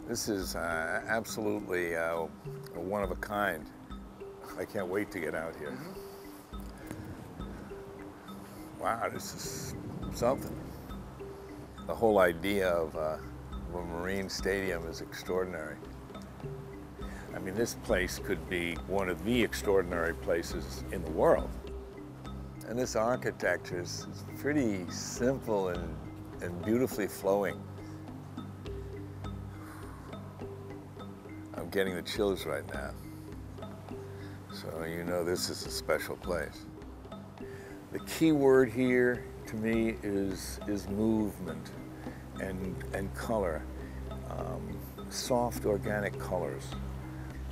This is absolutely a one of a kind. I can't wait to get out here. Wow, this is something. The whole idea of a marine stadium is extraordinary. I mean, this place could be one of the extraordinary places in the world. And this architecture is pretty simple and beautifully flowing. I'm getting the chills right now. So you know this is a special place. The key word here to me is movement and color, soft organic colors.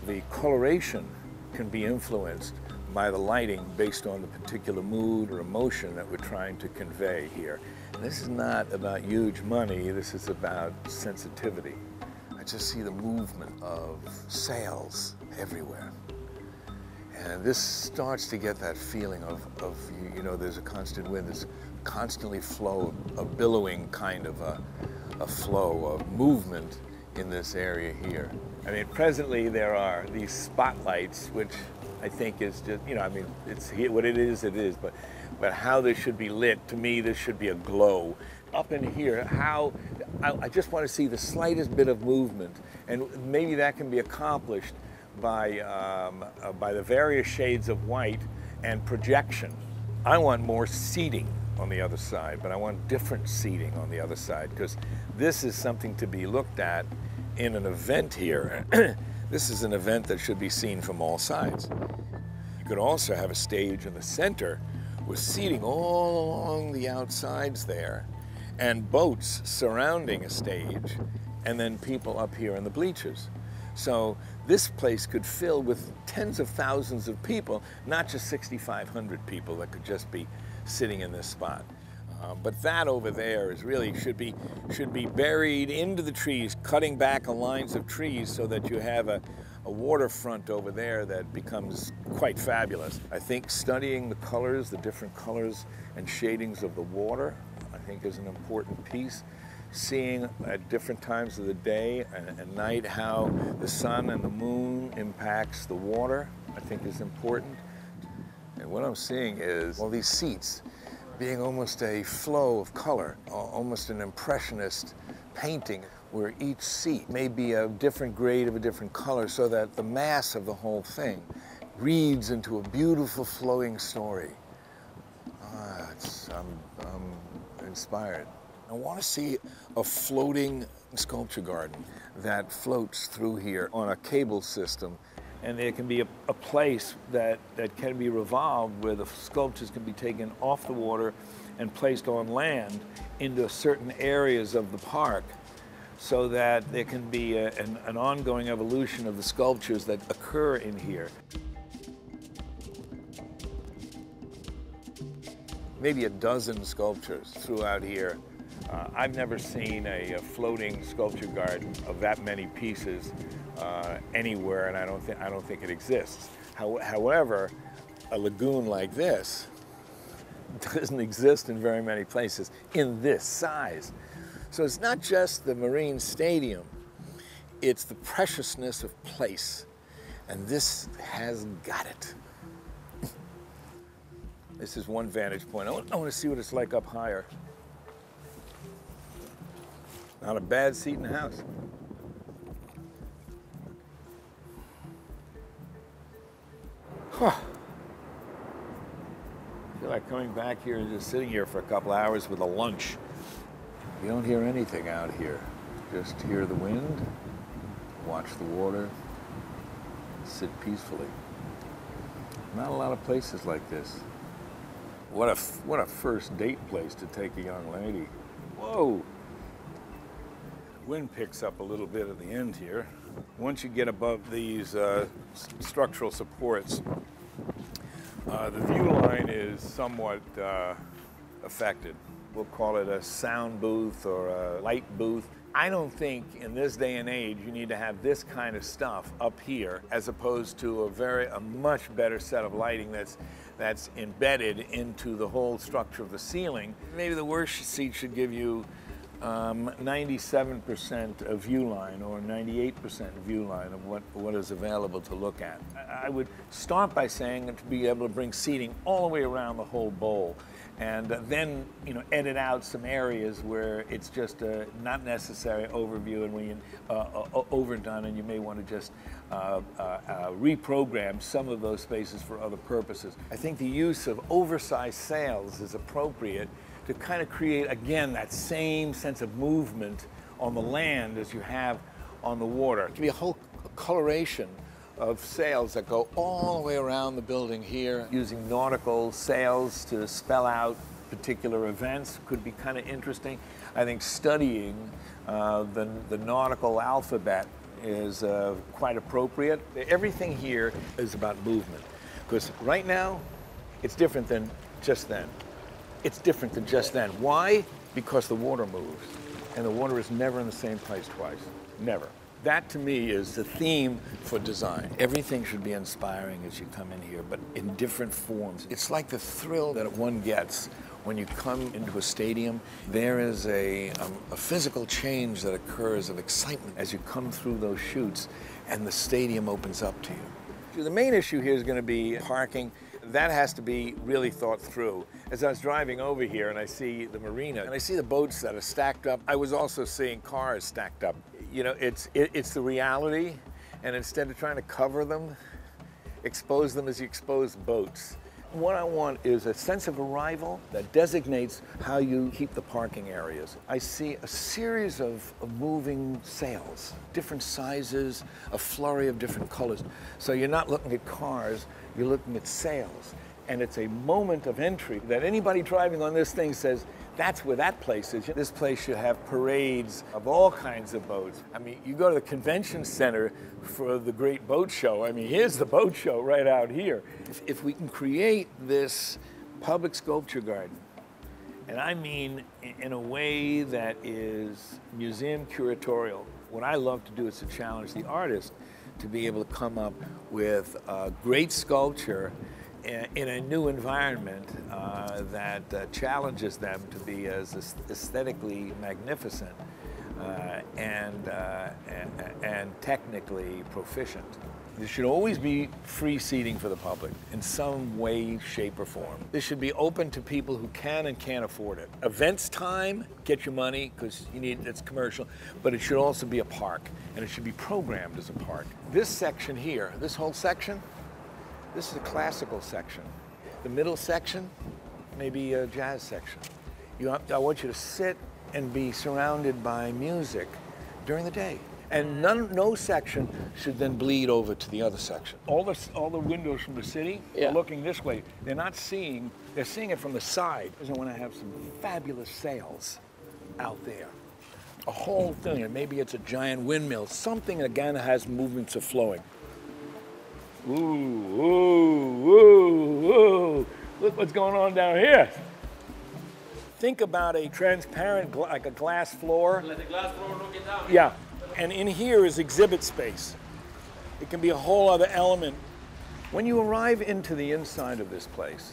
The coloration can be influenced by the lighting based on the particular mood or emotion that we're trying to convey here. And this is not about huge money, this is about sensitivity. I just see the movement of sails everywhere. And this starts to get that feeling of you know, there's a constant wind, there's constantly a billowing kind of a flow of movement in this area here. I mean, presently there are these spotlights, which I think is just, you know, I mean, it's what it is, but how this should be lit, to me, this should be a glow. Up in here, I just want to see the slightest bit of movement, and maybe that can be accomplished by the various shades of white and projection. I want more seating on the other side, but I want different seating on the other side, because this is something to be looked at in an event here. This is an event that should be seen from all sides. You could also have a stage in the center with seating all along the outsides there, and boats surrounding a stage, and then people up here in the bleachers. So this place could fill with tens of thousands of people, not just 6,500 people that could just be sitting in this spot. But that over there is really should be buried into the trees, cutting back lines of trees so that you have a waterfront over there that becomes quite fabulous. I think studying the colors, the different colors and shadings of the water, I think is an important piece. Seeing at different times of the day and night how the sun and the moon impacts the water, I think is important. And what I'm seeing is all these seats being almost a flow of color, almost an impressionist painting where each seat may be a different grade of a different color so that the mass of the whole thing reads into a beautiful flowing story. I'm inspired. I want to see a floating sculpture garden that floats through here on a cable system. And there can be a place that can be revolved where the sculptures can be taken off the water and placed on land into certain areas of the park so that there can be an ongoing evolution of the sculptures that occur in here. Maybe a dozen sculptures throughout here. I've never seen a floating sculpture garden of that many pieces anywhere, and I don't think it exists. However, a lagoon like this doesn't exist in very many places in this size. So it's not just the marine stadium, it's the preciousness of place, and this has got it. This is one vantage point. I want to see what it's like up higher. Not a bad seat in the house. Huh. I feel like coming back here and just sitting here for a couple hours with a lunch. You don't hear anything out here. Just hear the wind, watch the water, sit peacefully. Not a lot of places like this. What a first date place to take a young lady. Whoa. Wind picks up a little bit at the end here. Once you get above these structural supports, the view line is somewhat affected. We'll call it a sound booth or a light booth. I don't think in this day and age you need to have this kind of stuff up here as opposed to a much better set of lighting that's embedded into the whole structure of the ceiling. Maybe the worst seat should give you 97% of view line or 98% view line of what is available to look at. I would start by saying to be able to bring seating all the way around the whole bowl, and then edit out some areas where it's just a not necessary overview and when you overdone, and you may want to just reprogram some of those spaces for other purposes. I think the use of oversized sails is appropriate to kind of create, again, that same sense of movement on the land as you have on the water. It can be a whole coloration of sails that go all the way around the building here. Using nautical sails to spell out particular events could be kind of interesting. I think studying the nautical alphabet is quite appropriate. Everything here is about movement, because right now it's different than just then. It's different than just then. Why? Because the water moves, and the water is never in the same place twice. Never. That, to me, is the theme for design. Everything should be inspiring as you come in here, but in different forms. It's like the thrill that one gets when you come into a stadium. There is a physical change that occurs of excitement as you come through those chutes and the stadium opens up to you. The main issue here is going to be parking. That has to be really thought through. As I was driving over here and I see the marina and I see the boats that are stacked up, I was also seeing cars stacked up. It's the reality, and instead of trying to cover them, expose them as you expose boats. What I want is a sense of arrival that designates how you keep the parking areas. I see a series of moving sails, different sizes, a flurry of different colors. So you're not looking at cars, you're looking at sails. And it's a moment of entry that anybody driving on this thing says, that's where that place is. This place should have parades of all kinds of boats. I mean, you go to the convention center for the great boat show. I mean, here's the boat show right out here. If we can create this public sculpture garden, and I mean in a way that is museum curatorial, what I love to do is to challenge the artist to be able to come up with great sculpture in a new environment that challenges them to be as aesthetically magnificent and technically proficient. There should always be free seating for the public in some way, shape, or form. This should be open to people who can and can't afford it. Events time, get your money, because it's commercial, but it should also be a park, and it should be programmed as a park. This section here, this whole section, this is a classical section. The middle section, maybe a jazz section. I want you to sit and be surrounded by music during the day. And no section should then bleed over to the other section. All the windows from the city are looking this way. They're not seeing, they're seeing it from the side. Because I want to have some fabulous sails out there. A whole thing, and maybe it's a giant windmill, something again that has movements of flowing. Ooh, ooh, ooh, ooh. Look what's going on down here. Think about a transparent, like a glass floor. Let the glass floor looking down. Yeah, and in here is exhibit space. It can be a whole other element. When you arrive into the inside of this place,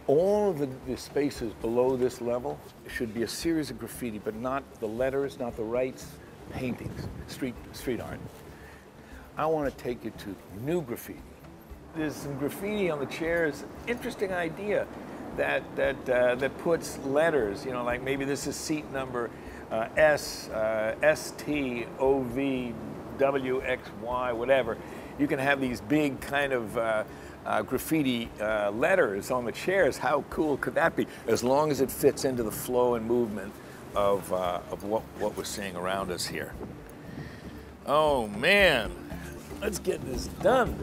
all of the spaces below this level should be a series of graffiti, but not the letters, not the rights, paintings, street art. I want to take you to new graffiti. There's some graffiti on the chairs. Interesting idea that puts letters. Like maybe this is seat number S, ST, OV, WXY, whatever. You can have these big kind of graffiti letters on the chairs. How cool could that be? As long as it fits into the flow and movement of what we're seeing around us here. Oh man. Let's get this done.